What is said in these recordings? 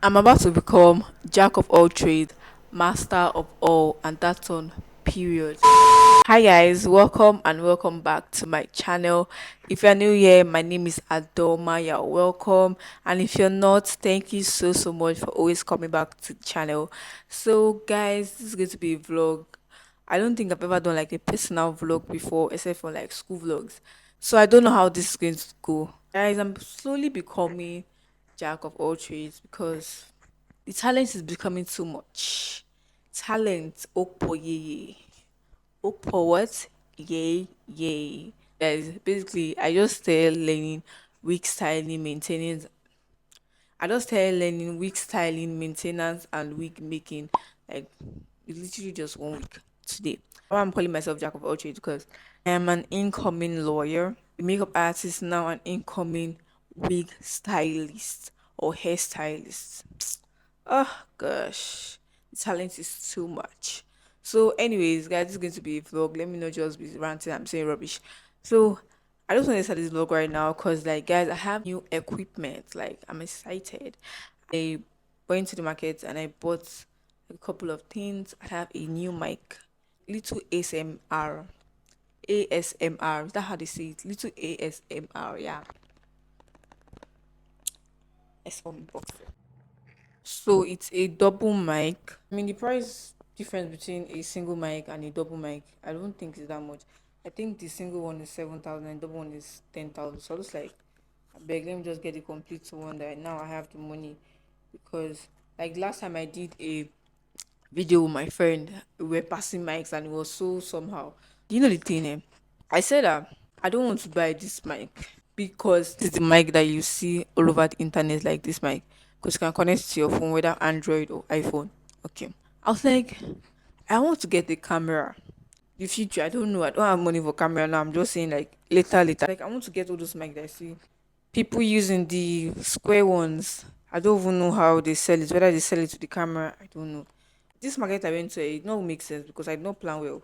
I'm about to become jack of all trades, master of all, and that's on period. Hi guys, welcome and welcome back to my channel. If you're new here, my name is Adoma. You're welcome, and if you're not, thank you so much for always coming back to the channel. So guys, this is going to be a vlog. I don't think I've ever done like a personal vlog before, except for like school vlogs. So I don't know how this is going to go. Guys, I'm slowly becoming jack of all trades because the talent is becoming too much. Talent, okpo yay. Okpo what? Yay, yay. Guys, basically, I just started learning wig styling, maintaining. I just started learning wig styling, maintenance, and wig making. Like, it's literally just 1 week today. Why I'm calling myself Jack of all trades because I am an incoming lawyer, a makeup artist, now an incoming wig stylist or hairstylist. Oh gosh, the talent is too much. So, anyways, guys, this is going to be a vlog. Let me not just be ranting. I'm saying rubbish. So, I just want to start this vlog right now because, like, guys, I have new equipment. Like, I'm excited. I went to the market and I bought a couple of things. I have a new mic, little ASMR. ASMR. Is that how they say it? Little ASMR. Yeah. S for me box. So it's a double mic. I mean, the price difference between a single mic and a double mic, I don't think is that much. I think the single one is 7,000 and the double one is 10,000. So I was like, I beg, let me just get the complete one that now I have the money because like last time I did a video with my friend, we were passing mics and it was so somehow. You know the thing, eh? I said I don't want to buy this mic because this is the mic that you see all over the internet, like this mic, because you can connect it to your phone, whether Android or iPhone. Okay. I was like, I want to get the camera. The future, I don't know. I don't have money for camera now. I'm just saying like later. Like I want to get all those mic that I see people using the square ones. I don't even know how they sell it. Whether they sell it to the camera, I don't know. This market I went to, it not make sense because I did not plan well.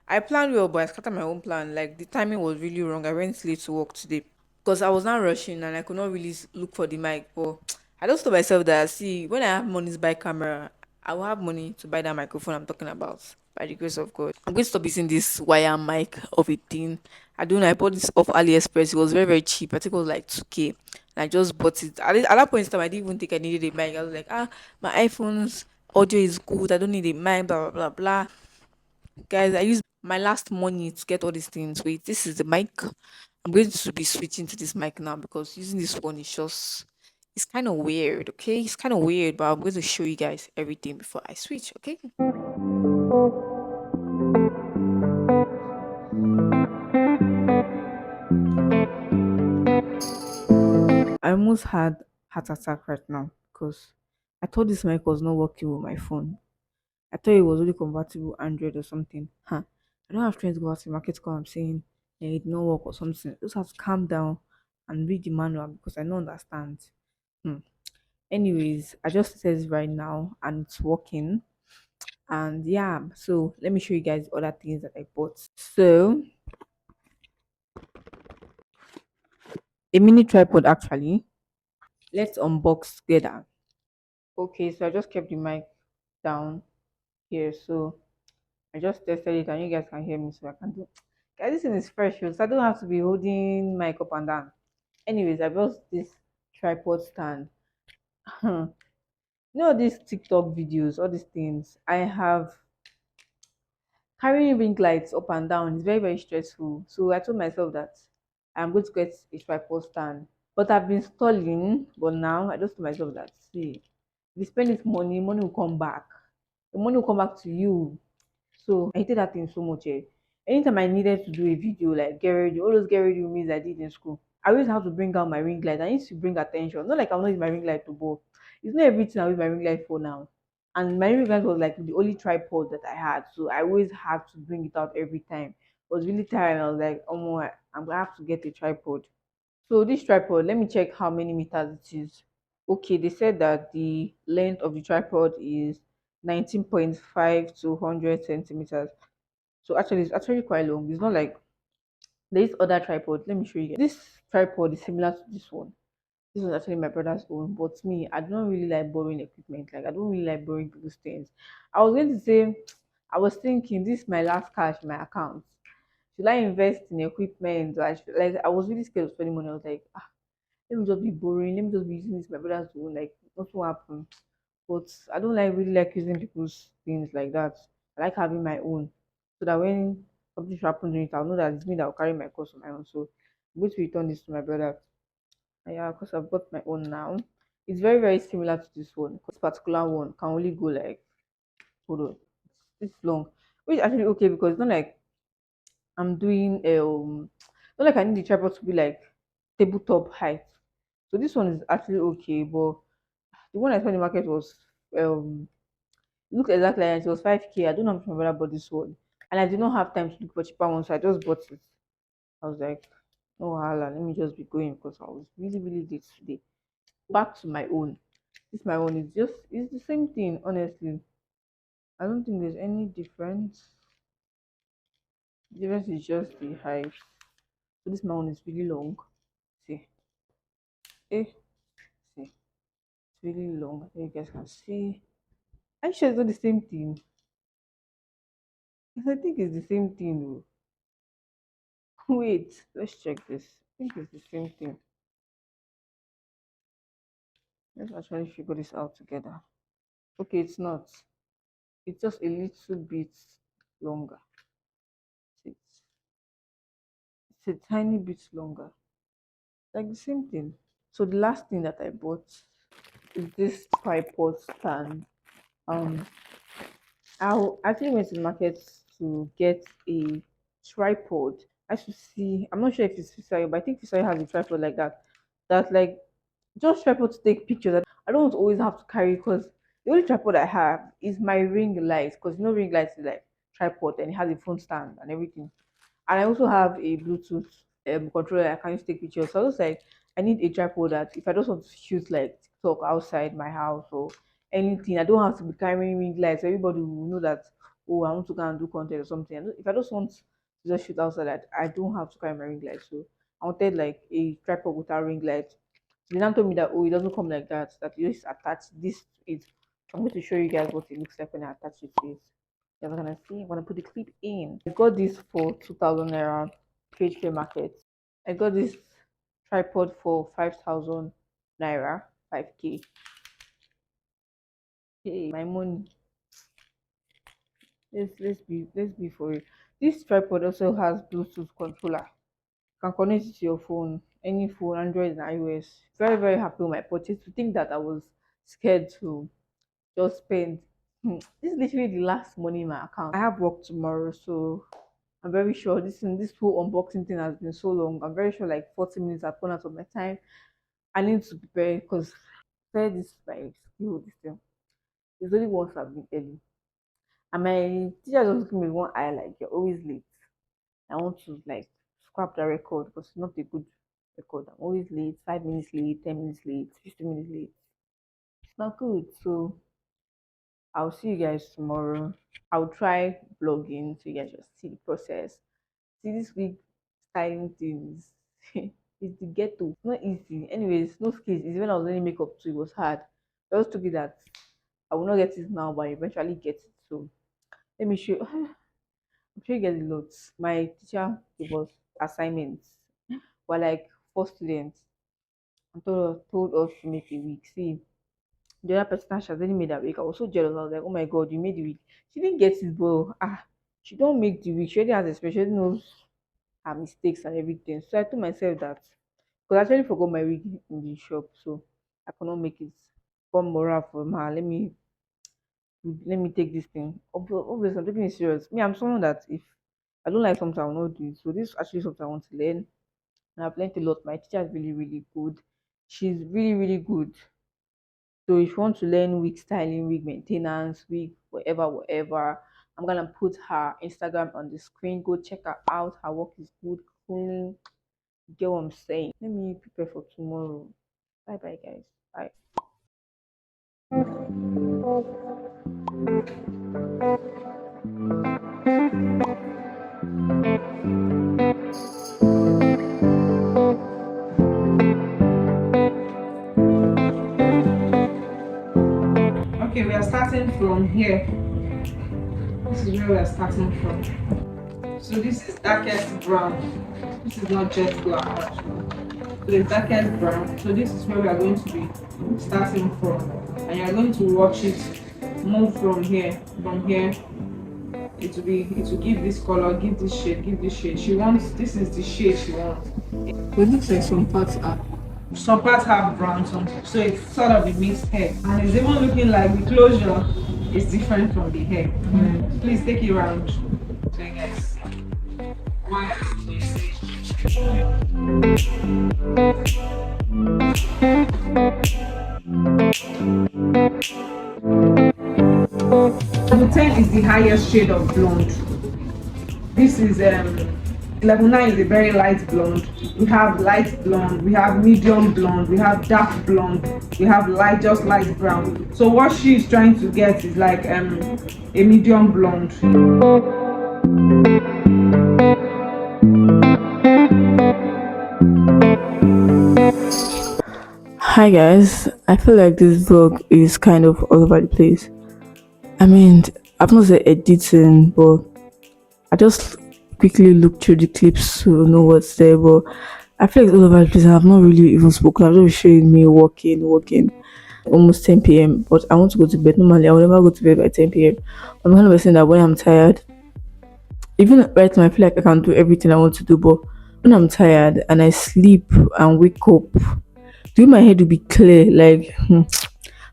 I planned well, but I scattered my own plan. Like the timing was really wrong. I went late to work today because I was not rushing and I could not really look for the mic. But I just told myself that see, when I have money to buy camera, I will have money to buy that microphone I'm talking about. By the grace of God, I'm going to stop using this wire mic of a thing. I don't know. I bought this off AliExpress. It was very cheap. I think it was like 2K. And I just bought it. At that point in time, I didn't even think I needed a mic. I was like, my iPhone's audio is good. I don't need a mic. Blah blah blah blah. Guys, I use my last money to get all these things. Wait, this is the mic. I'm going to be switching to this mic now because using this one is just it's kind of weird, okay? It's kind of weird, but I'm going to show you guys everything before I switch, okay? I almost had heart attack right now because I thought this mic was not working with my phone. I thought it was only compatible Android or something. Huh. I don't have friends go out to the market call I'm saying it no work or something. Just have to calm down and read the manual because I don't understand. Hmm. Anyways, I just says right now and it's working. And yeah, so let me show you guys other things that I bought. So a mini tripod actually. Let's unbox together. Okay, so I just kept the mic down here. So I just tested it and you guys can hear me so I can do guys this thing is fresh so I don't have to be holding mic up and down. Anyways, I bought this tripod stand. You know these TikTok videos, all these things. I have carrying ring lights up and down is very stressful. So I told myself that I'm going to get a tripod stand. But I've been stalling, but now I just told myself that see, if you spend this money, money will come back. The money will come back to you. So I hated that thing so much. Eh. Anytime I needed to do a video like get ready, all those get ready with me I did in school, I always have to bring out my ring light. I used to bring attention. Not like I'm not using my ring light to both. It's not everything I use my ring light for now. And my ring light was like the only tripod that I had. So I always had to bring it out every time. I was really tired. I was like, oh my, I'm gonna have to get a tripod. So this tripod, let me check how many meters it is. Okay, they said that the length of the tripod is 19.5 to 100 centimeters. So actually, it's actually quite long. It's not like there's other tripod. Let me show you. This tripod is similar to this one. This was actually my brother's own, but me, I don't really like borrowing equipment. Like I don't really like borrowing people's things. I was going to say, I was thinking this is my last cash in my account. Should I invest in equipment? Like I was really scared of spending money. I was like, ah, let me just be borrowing. Let me just be using this my brother's own. Like nothing will happen. But I don't like really like using people's things like that. I like having my own, so that when something should happen to it, I'll know that it's me that will carry my cost on my own. So I'm going to return this to my brother. Yeah, because I've got my own now. It's very, very similar to this one. This particular one can only go like, hold on, it's long. Which is actually okay because it's not like I'm doing not like I need the tripod to be like tabletop height. So this one is actually okay, but the one I saw in the market was um looked exactly like it was 5K. I don't know if my brother bought this one. And I did not have time to look for cheaper ones, so I just bought it. I was like, oh hala, let me just be going because I was really, really late today. Back to my own. This my own is just it's the same thing, honestly. I don't think there's any difference. The difference is just the height. So this my own is really long. See, eh, see, it's really long. I think you guys can see. I'm sure it's not the same thing. I think it's the same thing. Though. Wait, let's check this. I think it's the same thing. Let's actually figure this out together. Okay, it's not. It's just a little bit longer. It's a tiny bit longer. Like the same thing. So the last thing that I bought is this tripod stand. Um, I actually went to the market to get a tripod. I should see. I'm not sure if it's Fisayo, but I think Fisayo has a tripod like that. That's like just tripod to take pictures. I don't want to always have to carry because the only tripod I have is my ring light. Because you know ring light is like tripod and it has a phone stand and everything. And I also have a Bluetooth controller I can use to take pictures. So I was like, I need a tripod that if I just want to shoot like TikTok outside my house or anything, I don't have to be carrying ring lights. Everybody will know that, oh, I want to go and do content or something. And if I just want to just shoot outside, that I don't have to carry my ring light. So I wanted like a tripod without ring light. The man told me that, oh, it doesn't come like that, that you just attach this to it. I'm going to show you guys what it looks like when I attach it to it. You're gonna see. I'm gonna put the clip in. I got this for 2,000 naira, KHK market. I got this tripod for 5,000 naira, 5K. Hey, my money. Let's be for it. This tripod also has Bluetooth controller. You can connect it to your phone, any phone, Android and iOS. Very, very happy with my purchase. To think that I was scared to just spend. This is literally the last money in my account. I have work tomorrow, so I'm very sure this whole unboxing thing has been so long. I'm very sure like 40 minutes have gone out of my time. I need to prepare because prepare this by skill this thing. It's only once I've been early. And my teacher just give me one eye like you're always late. I want to like scrap the record because it's not a good record. I'm always late, 5 minutes late, 10 minutes late, 15 minutes late. It's not good. So I'll see you guys tomorrow. I'll try vlogging so you guys just see the process. See this week styling things. It's the ghetto. It's not easy. Anyways, no skills. It's when I was learning makeup too. It was hard. I always took it that I will not get it now, but I eventually get it. So let me show. I'm sure you get the notes. My teacher gave us assignments. We're like 4 students and told us to make a wig. See, the other person she has already made that wig. I was so jealous. I was like, oh my god, you made the wig. She didn't get it, but she don't make the wig. She already has experience. She already knows her mistakes and everything. So I told myself that because I actually forgot my wig in the shop, so I could not make it. One moral from her. Let me take this thing. Obviously, I'm taking it serious. Me, I'm someone that if I don't like something, I will not do it. So this is actually something I want to learn, and I've learned a lot. My teacher is really, really good. She's really, really good. So if you want to learn wig styling, wig maintenance, wig whatever, whatever, I'm gonna put her Instagram on the screen. Go check her out. Her work is good, clean. Get what I'm saying? Let me prepare for tomorrow. Bye bye, guys. Bye. Okay, we are starting from here. This is where we are starting from. So this is darkest brown. This is not jet black actually. So the darkest brown. So this is where we are going to be starting from. And you are going to watch it move from here. From here, it will give this color, give this shade, give this shade. She wants, this is the shade she wants. It looks like some parts have brown, so it's sort of a mixed hair. And it's even looking like the closure is different from the hair. Please take it around. So you guys. Why? Level 10 is the highest shade of blonde. This is level 9 is a very light blonde. We have light blonde, we have medium blonde, we have dark blonde, we have light, just light brown. So what she is trying to get is like a medium blonde. Hi guys, I feel like this vlog is kind of all over the place. I mean, I've not said editing, but I just quickly looked through the clips to know what's there. But I feel like it's all over the place, and I've not really even spoken. I've just showing me walking, almost 10 p.m. But I want to go to bed. Normally, I will never go to bed by 10 p.m. I'm the kind of person that when I'm tired, even right now, I feel like I can do everything I want to do. But when I'm tired and I sleep and wake up, my head will be clear. Like my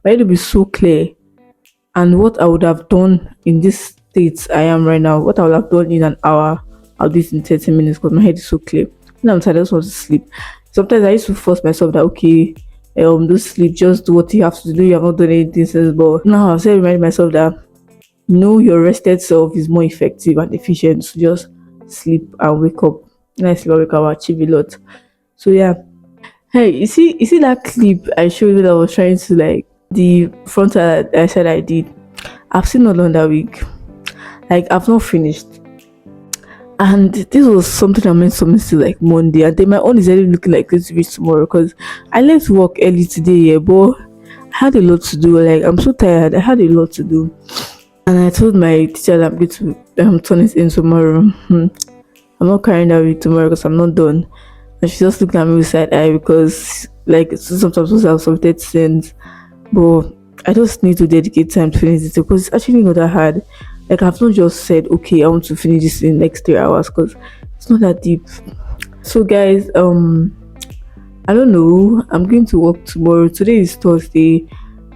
head will be so clear. And what I would have done in this state I am right now, what I would have done in an hour, I'll do it in 30 minutes because my head is so clear. When I'm tired, I just want to sleep. Sometimes I used to force myself that okay, do sleep, just do what you have to do. You have not done anything since. But now I've said remind myself that your rested self is more effective and efficient. So just sleep and wake up. When I sleep and wake up, I'll achieve a lot. So yeah. Hey, you see that clip I showed you that I was trying to like the frontal I said I did. I've seen all on that week. Like I've not finished. And this was something I meant something to like Monday, and then my own is already looking like this reach tomorrow because I left work early today, yeah, but I had a lot to do. Like I'm so tired. I had a lot to do. And I told my teacher that I'm going to turn it in tomorrow. I'm not carrying that week tomorrow because I'm not done. And she just looked at me with side eye because like sometimes I have some dead sins, but I just need to dedicate time to finish it because it's actually not that hard. Like I've not just said okay I want to finish this in the next 3 hours because it's not that deep. So guys, I don't know. I'm going to work tomorrow. Today is Thursday.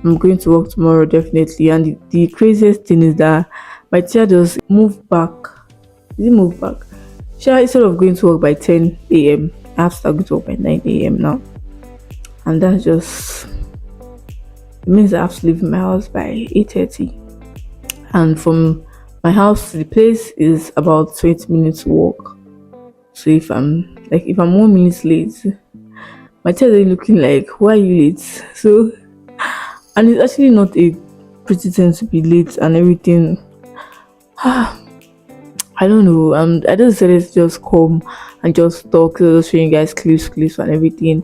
I'm going to work tomorrow definitely. And the craziest thing is that my teacher just moved back. Did he move back? She instead of going to work by 10 a.m. I have to start going to work by 9 a.m. now. And that's just it means I have to leave my house by 8:30. And from my house to the place is about 20 minutes walk. So if I'm 1 minute late, my child is looking like why are you late? So and it's actually not a pretty thing to be late and everything. I don't know. I just decided to just come and just talk, just showing you guys clips and everything.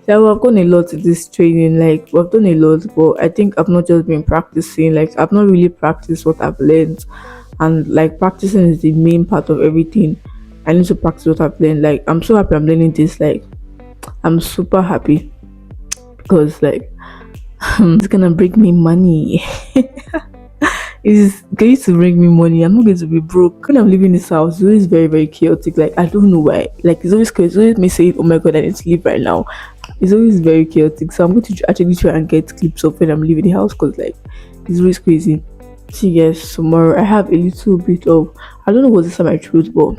So I've done a lot of this training, like we've done a lot, but I think I've not just been practicing, like I've not really practiced what I've learned. And like practicing is the main part of everything. I need to practice what I've learned. Like I'm so happy I'm learning this, like I'm super happy because like it's gonna bring me money. It's going to bring me money. I'm not going to be broke. When I'm leaving this house, it's always very, very chaotic. Like I don't know why. Like it's always chaotic. It's always me saying, "Oh my god, I need to leave right now." It's always very chaotic. So I'm going to actually try and get clips of when I'm leaving the house because like it's always crazy. See you guys tomorrow. I have a little bit of I don't know what's inside my throat, but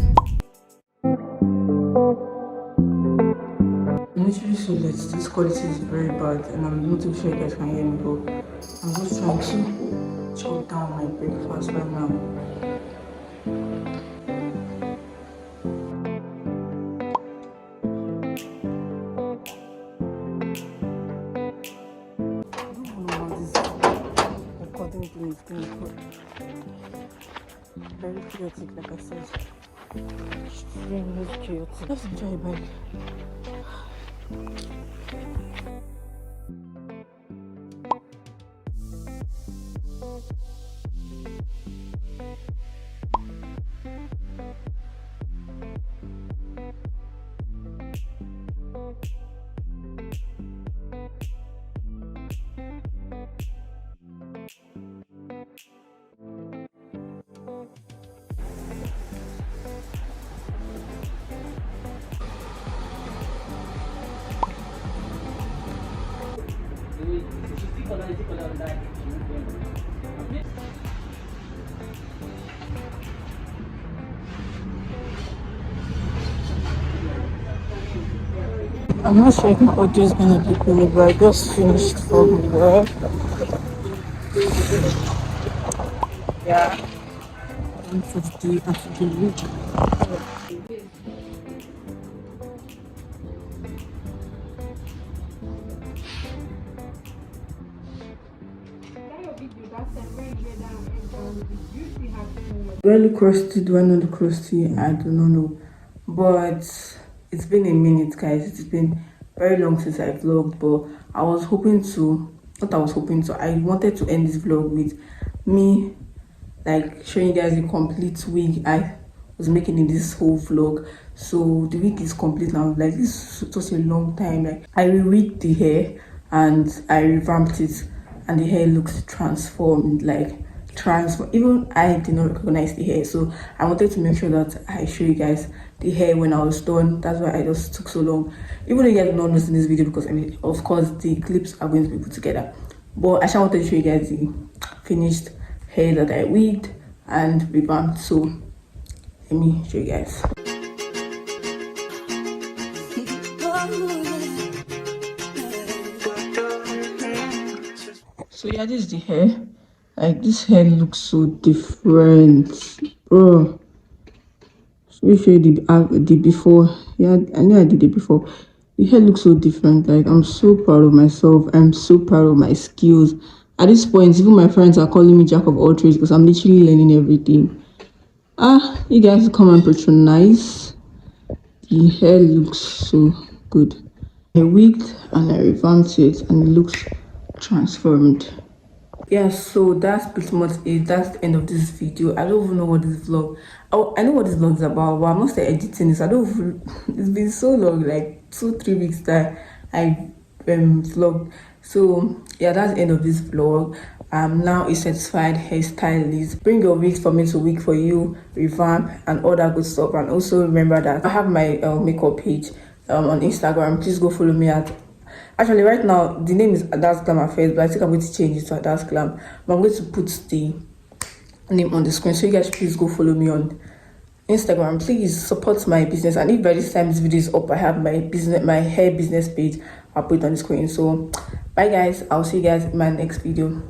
I'm literally so late. This quality is very bad, and I'm not too sure you guys can hear me, but I'm just trying to chow down my breakfast right now. I don't know how this recording thing is going to work. Very chaotic, like I said. Extremely chaotic. Let's enjoy it, bye. I'm not sure if my audio is gonna be good, but I just finished from work. Yeah, end of the day after the week. Really crusty, do I know the crusty? I do not know. But it's been a minute, guys. It's been very long since I vlogged, but I was hoping to, not I was hoping to, I wanted to end this vlog with me like showing you guys the complete wig I was making in this whole vlog. So the wig is complete now. Like, this is just a long time. Like, I re-wigged the hair and I revamped it, and the hair looks transformed, like transform. Even I did not recognize the hair, so I wanted to make sure that I show you guys the hair when I was done. That's why I just took so long, even though you guys are not noticing this video, because I mean, of course the clips are going to be put together, but I just wanted to show you guys the finished hair that I wigged and revamped. So let me show you guys. So yeah, this is the hair. Like, this hair looks so different, bro. Let me show you the before. Yeah, I know I did it before. The hair looks so different. Like, I'm so proud of myself. I'm so proud of my skills. At this point, even my friends are calling me jack of all trades because I'm literally learning everything. You guys come and patronize. The hair looks so good. I wigged and I revamped it, and it looks transformed. Yeah, so that's pretty much it. That's the end of this video. I don't even know what this vlog, oh, I know what this vlog is about, but I'm not still editing this. I don't even, it's been so long, like 2-3 weeks that I vlogged. So yeah, that's the end of this vlog. I'm now a certified hairstylist. Bring your wigs for me to wig for you, revamp, and all that good stuff. And also remember that I have my makeup page on Instagram. Please go follow me at, actually right now the name is Adas Glam Affairs, but I think I'm going to change it to Adas Glam. But I'm going to put the name on the screen, so you guys please go follow me on Instagram. Please support my business, and if by this time this video is up, I have my hair business page. I'll put it on the screen. So bye guys, I'll see you guys in my next video.